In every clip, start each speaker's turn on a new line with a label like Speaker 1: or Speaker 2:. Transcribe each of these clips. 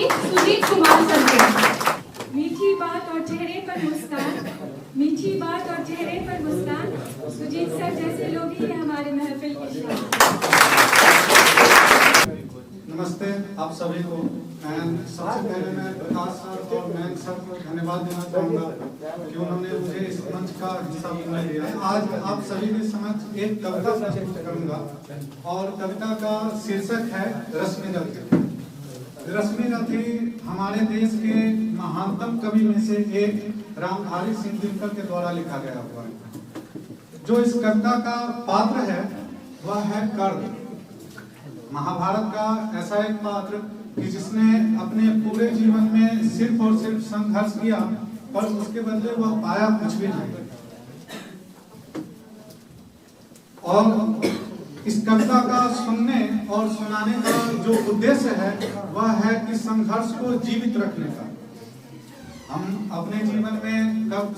Speaker 1: प्रतिभागी सुजीत कुमार सर के।
Speaker 2: मीठी बात और चेहरे पर मुस्कान, मीठी बात और चेहरे पर मुस्कान, सुजीत सर जैसे लोग ही हमारे महफिल की शान।
Speaker 3: नमस्ते आप सभी को। सबसे पहले मैं प्रकाश सर और मैं सर को धन्यवाद देना चाहूँगा कि उन्होंने मुझे इस मंच का हिस्सा बना दिया है। आज आप सभी के समक्ष एक कविता प्रस्तुत करूँगा और कविता का शीर्षक है रश्मि रथी। रश्मि रथी हमारे देश के महानतम कवि में से एक रामधारी सिंह दिनकर के द्वारा लिखा गया हुआ है। जो इस कविता का पात्र है वह है कर्ण। महाभारत का ऐसा एक पात्र कि जिसने अपने पूरे जीवन में सिर्फ और सिर्फ संघर्ष किया, पर उसके बदले वह पाया कुछ भी नहीं। और इस कविता का सुनने और सुनाने का जो उद्देश्य है वह है कि संघर्ष को जीवित रखने का। हम अपने जीवन में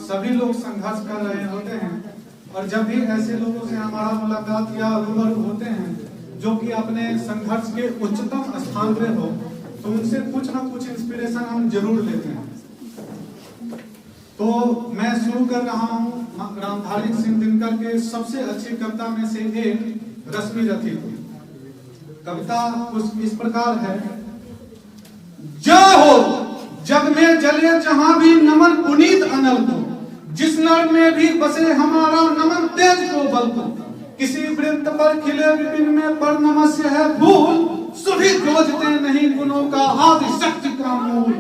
Speaker 3: सभी लोग संघर्ष कर रहे होते हैं और जब भी ऐसे लोगों से हमारा मुलाकात या रूबरू होते हैं जो कि अपने संघर्ष के उच्चतम स्थान पे हो, तो उनसे कुछ ना कुछ इंस्पिरेशन हम जरूर लेते हैं। तो मैं शुरू कर रहा हूँ रामधारी सिंह दिनकर के सबसे अच्छी कविता में से एक रश्मि रथी की। कविता कुछ इस प्रकार है। जय हो जग में जले जहां भी नमन पुनीत अनल को, जिस नर में भी बसे हमारा नमन तेज को बल को। किसी वृत्त पर खिले विपिन में पर नमस्य है फूल, सुधी खोजते नहीं गुणों का आदि शक्ति का मूल।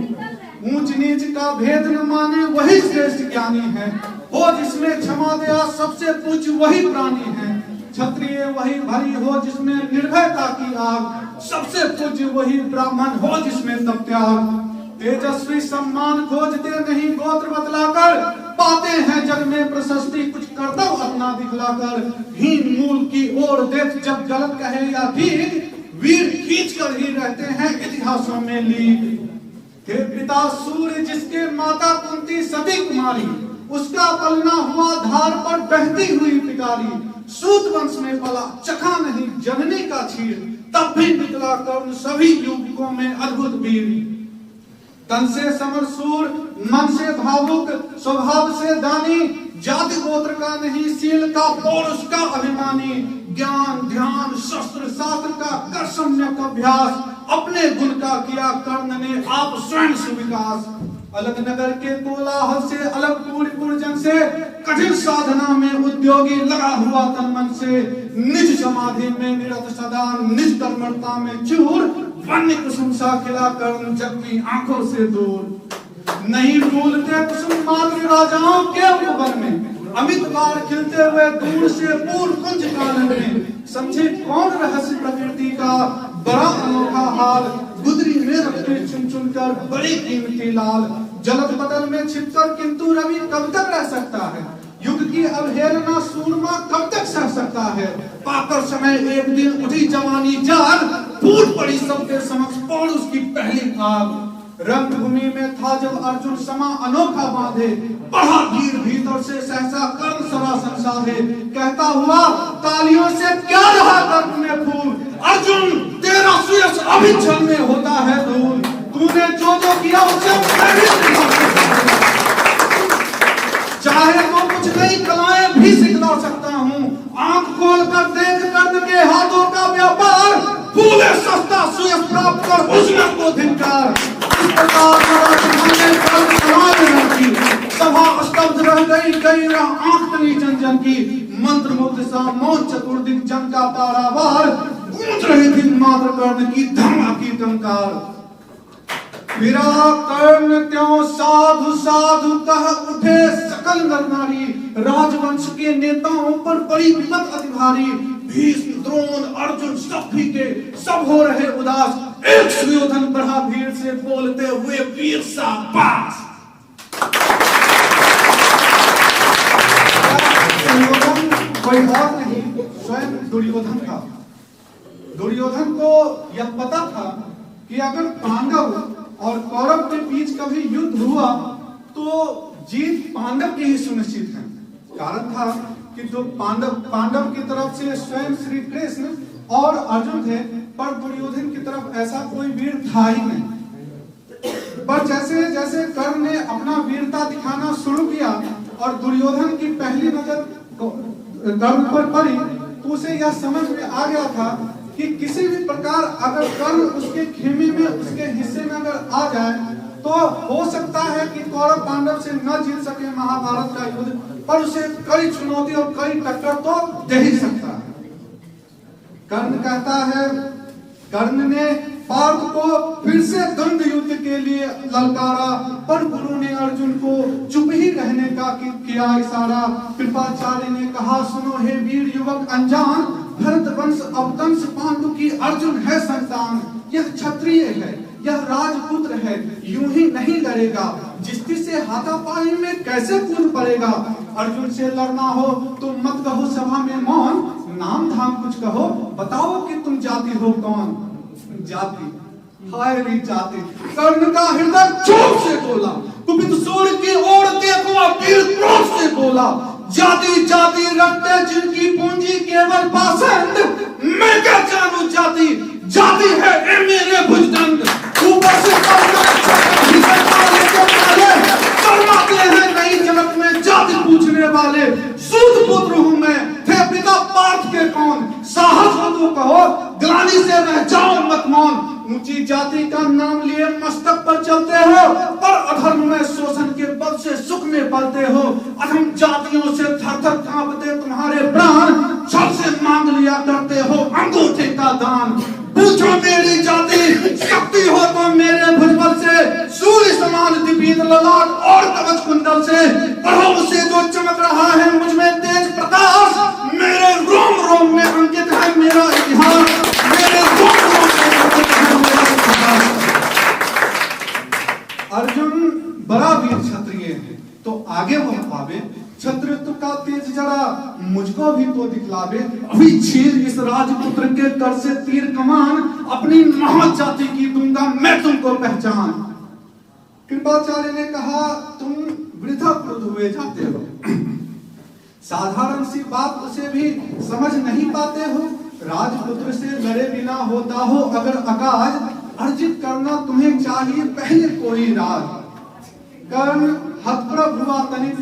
Speaker 3: ऊंच नीच का भेद न माने वही श्रेष्ठ ज्ञानी है, हो जिसमें क्षमा दया सबसे पूज्य वही प्राणी है। क्षत्रिय वही भरी हो जिसमें निर्भयता की आग, सबसे पूज्य वही ब्राह्मण हो जिसमें तप त्याग। तेजस्वी सम्मान खोजते नहीं गोत्र बतलाकर, पाते हैं जग में प्रशस्ति कुछ कर्तव्य अपना दिखलाकर। हीन मूल की ओर देख जब गलत कहे या ठीक, वीर खींच कर ही रहते हैं इतिहासों में लीक। हे पिता सूर्य जिसके माता कुंती सती कुमारी, उसका पलना हुआ धार पर बहती हुई पिटारी। सूत वंश में पला चखा नहीं जननी का छीर, तब भी निकला कर्ण सभी युवकों में अद्भुत वीर। तन से समरसूर मन से भावुक स्वभाव से दानी, जाति गोत्र का नहीं सील का पौरुष का अभिमानी। ज्ञान ध्यान शस्त्र शास्त्र का कर सम्यक अभ्यास, अपने गुण का किया कर्ण ने आप स्वयं सुविकास। अलग नगर के कोलाहल से अलग पूरी जन से, कठिन साधना में उद्योगी लगा हुआ तन मन से। निज समाधि में निरत सदा निज कर्मठता में चूर, वन्य कुसुम सा खिला कर्ण जबकि आंखों से दूर। नहीं भूलते कुसुम मात्र राजाओं के उपवन में, अमित बार खिलते हुए दूर से पूर्व कुंज कानन में। समझे कौन रहस्य प्रकृति का बड़ा अनोखा हाल, गुदरी में रखते चुन चुन कर बड़ी कीमती लाल। जलद बदल में छिपकर किंतु रवि कब तक रह सकता है, युग की अवहेलना सूरमा कब तक सह सकता है। पाकर समय एक दिन उठी जवानी जाग, फूट पड़ी सबके समक्ष पौरुष की पहली आग। रंगभूमि में था जब अर्जुन समा अनोखा बांधे, बढ़ा वीर भीतर से सहसा कर्ण सरासन साधे। कहता हुआ तालियों से क्या रहा कर्ण में फूल, अर्जुन तेरा सुयश अभी क्षण में होता है धूल। तूने जो किया उसे चाहे तो कुछ नई कलाएं भी सिखला सकता हूँ। आंख खोल कर देख कर्ण के हाथों का व्यापार, फूले सस्ता सुयश प्राप्त कर उसमें को धिक्कार। इस प्रकार सभा स्तब्ध रह गई आंख तनी जन की। मंत्र मुग्ध सा मौन चतुर्दिक जन का पारावार, गूंज रही थी मात्र कर्ण की धमा की टंकार। मेरा कर्ण त्यों साधु साधु कह उठे सकल नर नारी, राजवंश के नेताओं पर बड़ी विपत अति भारी। भीष्म द्रोण अर्जुन सब फीके सब हो रहे उदास, एक सुयोधन बढ़ा भीड़ से बोलते हुए वीर शाबाश। सुयोधन कोई और नहीं स्वयं दुर्योधन था। दुर्योधन को यह पता था कि अगर पांडव और कौरव के बीच कभी युद्ध हुआ तो जीत पांडव की ही सुनिश्चित है। कारण था कि जो पांडव की तरफ से स्वयं श्री कृष्ण और अर्जुन थे, पर दुर्योधन की तरफ ऐसा कोई वीर था ही नहीं। पर जैसे जैसे कर्ण ने अपना वीरता दिखाना शुरू किया और दुर्योधन की पहली नजर कर्ण पर पड़ी, तो उसे यह समझ में आ गया था कि किसी भी प्रकार अगर कर्ण उसके खेमे में, उसके हिस्से में अगर आ जाए तो हो सकता है कि कौरव पांडव से न जीत सके महाभारत का युद्ध, पर उसे कई चुनौती और कई टक्कर तो दे ही सकता है। कर्ण कहता है, कर्ण ने पार्थ को फिर से द्वंद्व युद्ध के लिए ललकारा, पर गुरु ने अर्जुन को चुप ही रहने का किया इशारा। कृपाचार्य ने कहा, सुनो हे वीर युवक अनजान, भरत वंश अवतंस पांडु की अर्जुन है संतान। यह क्षत्रिय है, यह राजपुत्र है, यूं ही नहीं लड़ेगा, जिसकी से हाथापाई में कैसे कूद पड़ेगा। अर्जुन से लड़ना हो तो मत कहो सभा में मौन, नाम धाम कुछ कहो, बताओ कि तुम जाति हो कौन। जाति, हाय रे जाति। कर्ण का हृदय चोट से बोला, कुपित सूर्य की ओर देखो वीर क्रोध से बोला, जाति जाति रखते जिनकी पूंजी केवल पाषंड, मैं क्या जानू जाति, जाति है ए मेरे भुजदंड। ऊपर से शर्माते हैं नई जनक में जाति पूछने वाले, सूत पुत्र हूँ मैं, थे पिता पार्थ के कौन, साहस हो तो कहो, ग्लानि से रह जाओ मत मौन। ऊंची जाति का नाम लिए मस्तक पर चलते हो, पर अधर्म में शोषण के बल से सुख में पलते हो। अधम जातियों से थर-थर कांपते तुम्हारे प्राण, छल से मांग लिया करते हो अंगूठे का दान। पूछो मेरी जाति, शक्ति हो तो मेरे भुजबल से, सूर्य समान दीपित ललाट और कवच कुंडल से, पढ़ो उसे जो चमक रहा है मुझ में तेज प्रकाश। मेरे रोम रोम में अंकित है मेरा इतिहास, मेरे रोम रोम में अंकित है मेरा इतिहास। अर्जुन बड़ा वीर क्षत्रिय है, तो आगे वह पावे, क्षत्रित्व का तेज जरा मुझको भी तो दिखलावे। अभी छीन इस राजपुत्र के कर से तीर कमान, अपनी महाजाति की दूंगा मैं तुमको पहचान। कृपाचार्य ने कहा, तुम वृथा क्रुद्ध हुए जाते हो, साधारण सी बात उसे भी समझ नहीं पाते हो। राजपुत्र से लड़े बिना होता हो अगर अकाज, अर्जित करना तुम्हें चाहिए पहले कोई राज। कर्ण हतप्रभ हुआ तनिक,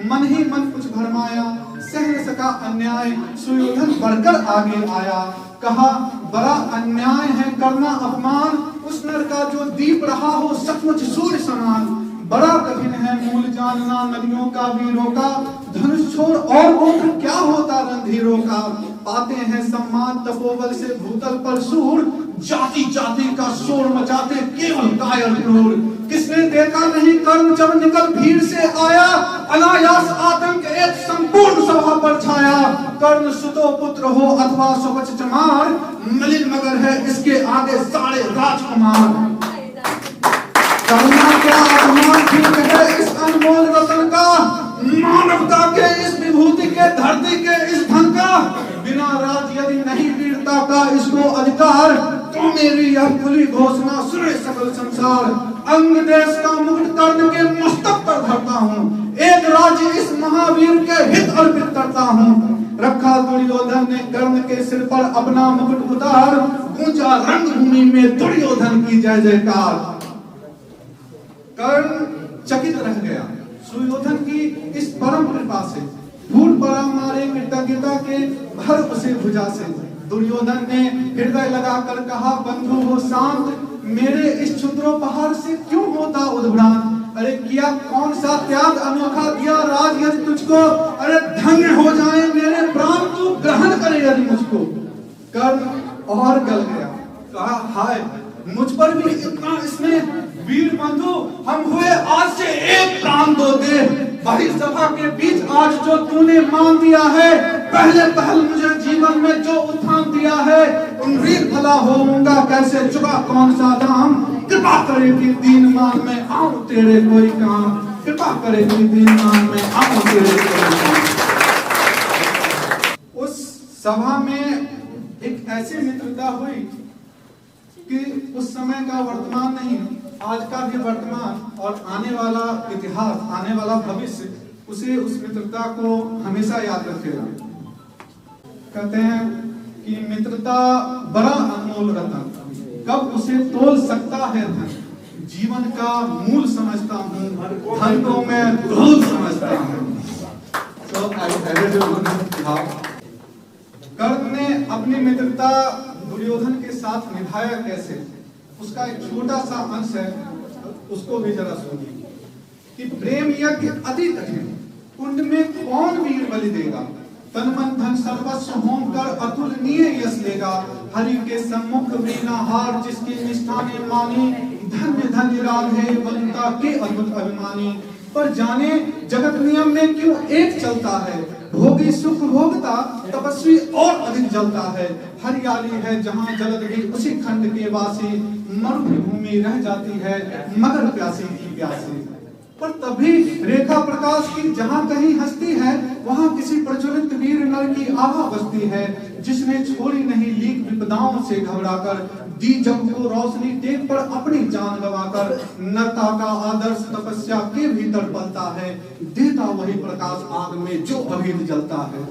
Speaker 3: मन ही मन कुछ भरमाया, सह न सका अन्याय, सुयोधन बढ़कर आगे आया। कहा, बड़ा अन्याय है करना अपमान, उस नर का जो दीप रहा हो सचमुच सूर्य समान। बड़ा कठिन है मूल जानना नदियों का वीरों का, धनुष छोड़ और गोत्र क्या होता रणधीरों का। पाते हैं सम्मान तपोबल से भूतल पर सूर, जाति जाति का शोर मचाते केवल कायर क्रूर। किसने देखा नहीं कर्ण जब निकल भीड़ से आया, अनायास आतंक एक संपूर्ण सभा पर छाया। कर्ण सुतो पुत्र हो अथवा सुवच चमार, मलिन मगर है इसके आगे सारे राजकुमार। करुणा क्या अपमान ठीक है इस अनमोल रतन का, मानवता के इस विभूति के धरती के इस धन का। बिना राज यदि नहीं वीरता का इसको अधिकार, तो मेरी यह खुली घोषणा सुने सकल संसार। अंग देश का मुकुट कर्ण के मस्तक पर धरता हूँ, एक राज्य इस महावीर के हित अर्पित करता हूँ। रखा दुर्योधन ने कर्ण के सिर पर अपना मुकुट उतार, गूंजा रंगभूमि में दुर्योधन की जय जयकार। कर्ण चकित रह गया सुयोधन की इस परम कृपा से, फूट पड़ा मारे कृतज्ञता के भर उसे भुजा से। दुर्योधन ने हृदय लगाकर कहा, बंधु हो शांत, मेरे इस क्षुद्रोपहार से क्यों होता उद्भ्रांत। अरे किया कौन सा त्याग अनोखा दिया राज यदि तुझको, अरे धन्य हो जाए मेरे प्राण तू ग्रहण करे यदि मुझको। कर्ण और गल गया, कहा हाय मुझ पर भी इतना इसने, वीर बंधु हम हुए आज से एक प्राण दो दे। बड़ी सभा के बीच आज जो तूने मान दिया है, पहले पहल मुझे जीवन में जो उत्थान दिया है, उन वीर भला होऊंगा कैसे, चुका कौन सा दाम। कृपा करे कि दीन मान में आऊं तेरे कोई काम, कृपा करे कि दीन मान में आऊं तेरे कोई काम। उस सभा में एक ऐसी मित्रता हुई कि उस समय का वर्तमान नहीं, आज का भी वर्तमान और आने वाला इतिहास, आने वाला भविष्य उसे उस मित्रता को हमेशा याद रखेगा। कहते हैं कि मित्रता बड़ा अनमोल रतन, कब उसे तोल सकता है धन। जीवन का मूल समझता हूँ, धन को मैं धूल समझता हूँ। कर्ण ने अपनी मित्रता दुर्योधन के साथ निभाया कैसे, उसका एक छोटा सा अंश है, उसको भी जरा सुनिए कि प्रेम यज्ञ अति कठिन, कुंड में कौन वीर बलि देगा, तन मन धन सर्वस्व होम कर अतुलनीय यश लेगा, हरि के सम्मुख वीणा हार जिसकी निष्ठा ने मानी, धन्य धन्य राम है बलता के अद्भुत अभिमानी। पर जाने जगत नियम में क्यों एक चलता है, भोगी सुख भोगता तपस्वी और अधिक जलता है, हरियाली है जहाँ जलद भी उसी खंड के वासी, मरुभूमि रह जाती है मगर प्यासी की प्यासी। पर तभी रेखा प्रकाश की जहाँ कहीं हस्ती है, वहाँ किसी प्रज्वलित वीर नर की आभा बसती है, जिसने छोड़ी नहीं लीक विपदाओं से घबराकर, दी जग को रोशनी टेक पर अपनी जान गवाकर, नरता का आदर्श तपस्या के भीतर पलता है, देता वही प्रकाश आग में जो अभेद जलता है।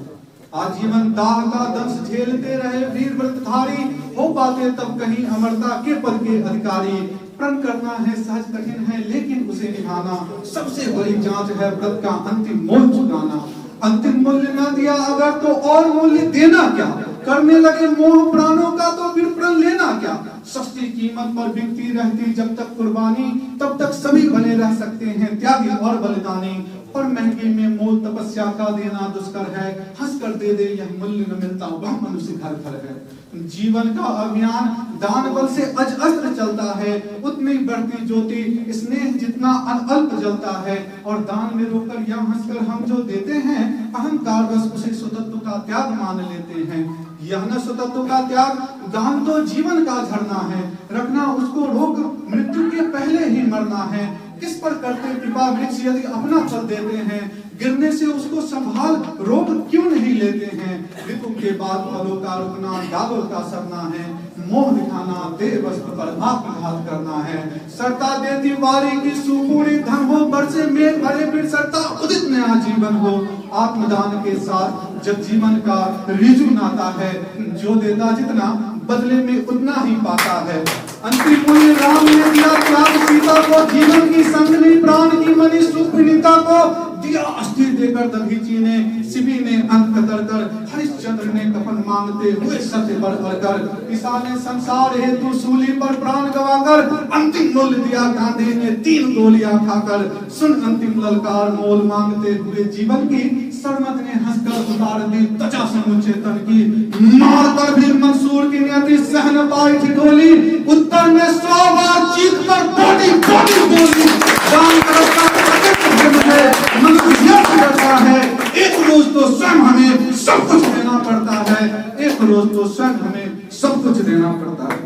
Speaker 3: आजीवन दाह का दंश झेलते रहे वीर व्रतधारी, हो पाते तब कहीं अमरता के पद के अधिकारी। प्रण करना है सहज कठिन है लेकिन उसे निभाना, सबसे बड़ी जांच है व्रत का अंतिम मूल्य चुकाना। अंतिम मूल्य न दिया अगर तो और मूल्य देना क्या, करने लगे मोह प्राणों का तो फिर प्रण लेना क्या। सस्ती कीमत पर बिकती रहती जब तक कुर्बानी, तब तक सभी बने रह सकते हैं त्यागी और बलिदानी। और महंगी में मोल तपस्या का देना दुष्कर है, हंस कर दे दे यह मूल्य न मिलता वह मनुष्य घर घर है। जीवन का अभियान दान बल से अज अस्त्र चलता है, उतनी बढ़ती ज्योति स्नेह जितना अल्प जलता है। और दान में रोकर या हंसकर हम जो देते हैं, अहंकार बस उसे स्वतंत्र का त्याग मान लेते हैं। यह न स्वतंत्र का त्याग, दान तो जीवन का झरना है, रखना उसको रोक मृत्यु के पहले ही मरना है। किस पर करते कृपा वृक्ष यदि अपना फल देते हैं, गिरने से उसको संभाल रोक क्यों नहीं लेते हैं। ऋतु के बाद फलों का रुकना डालों का सरना है, मोह दिखाना देह वस्त्र पर आत्मघात करना है। सरता देती वारी की सुपूरी धन हो, बरसे मेघ भरे फिर सरता उदित नया जीवन हो। आत्मदान के साथ जब जीवन का रिजु नाता है, जो देता जितना बदले में उतना ही पाता है। अंतिम मूल्य राम ने दिया त्याग सीता को, जीवन की संगनी प्राण की मनी सुख विनीता को दिया अस्थि देकर दधीची ने, शिवी ने अंत कतर कर, हरिश्चंद्र ने कफन मांगते हुए सत्य पर अड़कर, ईसा ने संसार हेतु सूली पर प्राण गवाकर, अंतिम मूल्य दिया गांधी ने 3 गोलियां खाकर। सुन अंतिम ललकार मोल मांगते हुए जीवन की, सरमत ने हंसकर उतार दी त्वचा समुचे तन की। मार कर भी मंसूर की नियति सह न पाई ठिठोली, उत्तर में 100 बार चीख कर बॉडी बॉडी बोली। जान करता है मनुष्य डरता है, एक रोज तो स्वयं हमें सब कुछ देना पड़ता है, एक रोज तो स्वयं हमें सब कुछ देना पड़ता है।